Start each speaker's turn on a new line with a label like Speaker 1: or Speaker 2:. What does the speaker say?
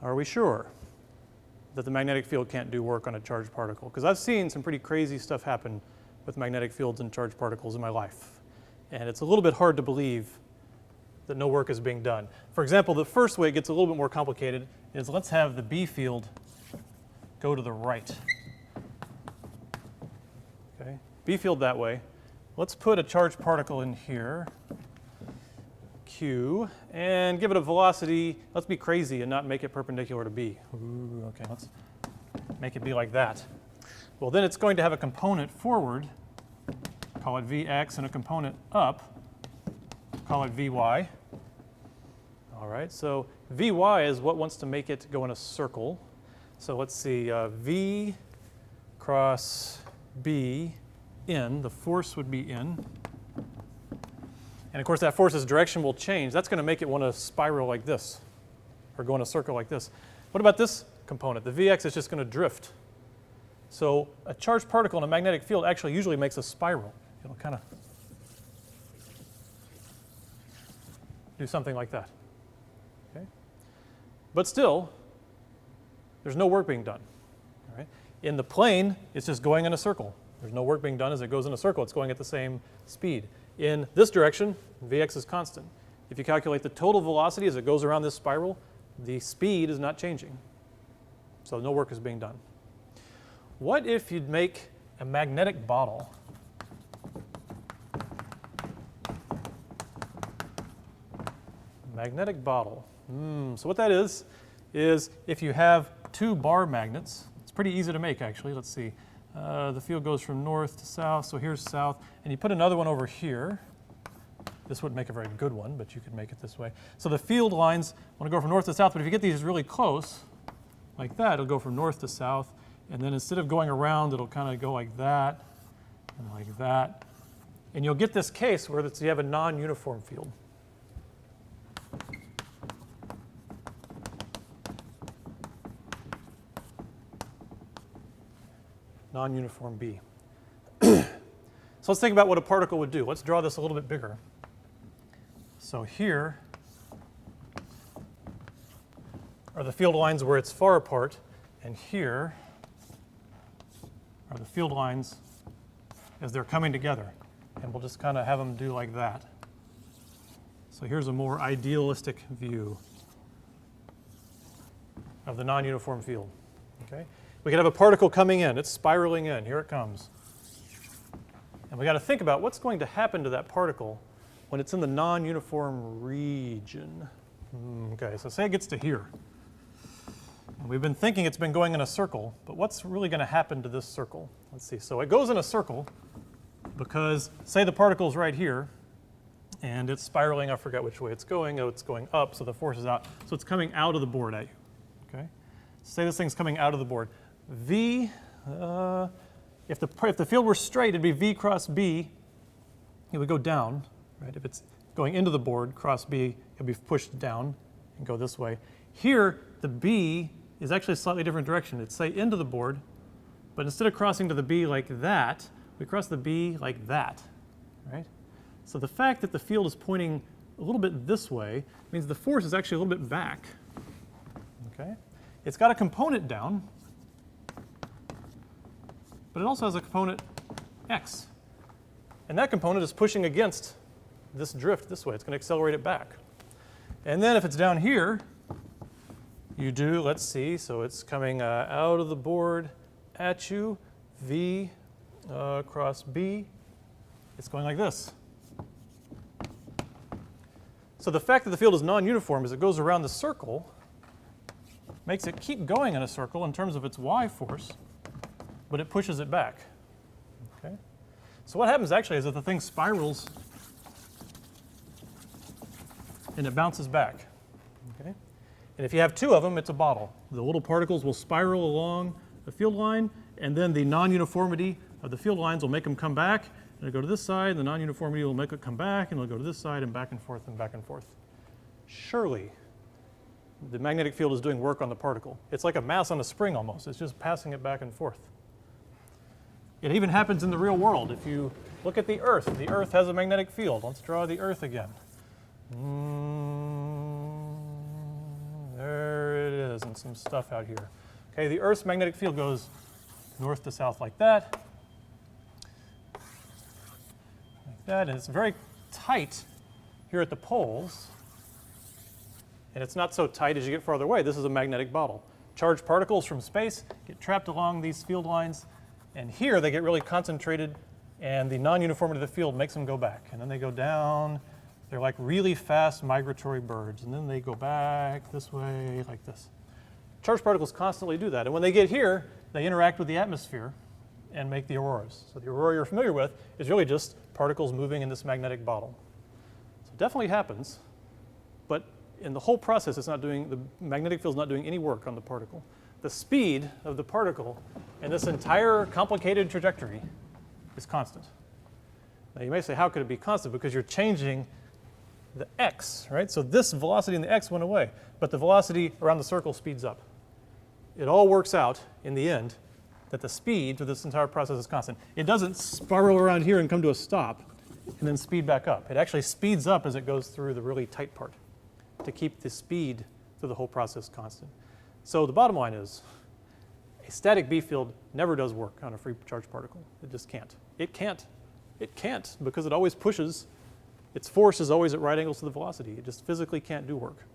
Speaker 1: are we sure that the magnetic field can't do work on a charged particle? Because I've seen some pretty crazy stuff happen with magnetic fields and charged particles in my life. And it's a little bit hard to believe that no work is being done. For example, the first way it gets a little bit more complicated is let's have the B field go to the right. Okay, B field that way. Let's put a charged particle in here, Q, and give it a velocity. Let's be crazy and not make it perpendicular to B. Ooh, okay, let's make it be like that. Well, then it's going to have a component forward, call it Vx, and a component up, call it Vy. All right, so Vy is what wants to make it go in a circle. So let's see, V cross B in, the force would be in. And of course that force's direction will change. That's going to make it want to spiral like this, or go in a circle like this. What about this component? The Vx is just going to drift. So a charged particle in a magnetic field actually usually makes a spiral. It'll kind of do something like that. Okay? But still, there's no work being done. All right? In the plane, it's just going in a circle. There's no work being done as it goes in a circle. It's going at the same speed. In this direction, Vx is constant. If you calculate the total velocity as it goes around this spiral, the speed is not changing. So no work is being done. What if you'd make a magnetic bottle? Magnetic bottle. So what that is if you have two bar magnets, it's pretty easy to make actually. Let's see. The field goes from north to south, so here's south, and you put another one over here. This wouldn't make a very good one, but you could make it this way. So the field lines want to go from north to south, but if you get these really close, like that, it'll go from north to south, and then instead of going around, it'll kind of go like that, and like that. And you'll get this case where you have a non-uniform field. Non-uniform B. So let's think about what a particle would do. Let's draw this a little bit bigger. So here are the field lines where it's far apart, and here are the field lines as they're coming together. And we'll just kind of have them do like that. So here's a more idealistic view of the non-uniform field. Okay? We could have a particle coming in. It's spiraling in. Here it comes. And we got to think about what's going to happen to that particle when it's in the non-uniform region. Okay, so say it gets to here. And we've been thinking it's been going in a circle, but what's really going to happen to this circle? Let's see. So it goes in a circle because, say the particle's right here, and it's spiraling. I forget which way it's going. Oh, it's going up, so the force is out. So it's coming out of the board at you. Okay? Say this thing's coming out of the board. V, if the field were straight, it'd be V cross B. It would go down, right? If it's going into the board, cross B, it'll be pushed down and go this way. Here, the B is actually a slightly different direction. It's, say, into the board, but instead of crossing to the B like that, we cross the B like that, right? So the fact that the field is pointing a little bit this way means the force is actually a little bit back, okay? It's got a component down, but it also has a component x. And that component is pushing against this drift this way. It's going to accelerate it back. And then if it's down here, you do, let's see, so it's coming out of the board at you, V cross B. It's going like this. So the fact that the field is non-uniform as it goes around the circle makes it keep going in a circle in terms of its y force, but it pushes it back. Okay? So what happens actually is that the thing spirals and it bounces back. Okay? And if you have two of them, it's a bottle. The little particles will spiral along the field line, and then the non-uniformity of the field lines will make them come back, and it'll go to this side, and the non-uniformity will make it come back, and it'll go to this side, and back and forth, and back and forth. Surely, the magnetic field is doing work on the particle. It's like a mass on a spring almost. It's just passing it back and forth. It even happens in the real world. If you look at the Earth has a magnetic field. Let's draw the Earth again. There it is. And some stuff out here. Okay, the Earth's magnetic field goes north to south like that. Like that, and it's very tight here at the poles. And it's not so tight as you get farther away. This is a magnetic bottle. Charged particles from space get trapped along these field lines, and here they get really concentrated, and the non-uniformity of the field makes them go back. And then they go down. They're like really fast migratory birds, and then they go back this way like this. Charged particles constantly do that, and when they get here, they interact with the atmosphere and make the auroras. So the aurora you're familiar with is really just particles moving in this magnetic bottle. So it definitely happens, but in the whole process, the magnetic field's not doing any work on the particle. The speed of the particle in this entire complicated trajectory is constant. Now you may say, how could it be constant? Because you're changing the x, right? So this velocity in the x went away, but the velocity around the circle speeds up. It all works out in the end that the speed for this entire process is constant. It doesn't spiral around here and come to a stop and then speed back up. It actually speeds up as it goes through the really tight part to keep the speed through the whole process constant. So the bottom line is a static B field never does work on a free charge particle. It just can't. It can't. It can't because it always pushes. Its force is always at right angles to the velocity. It just physically can't do work.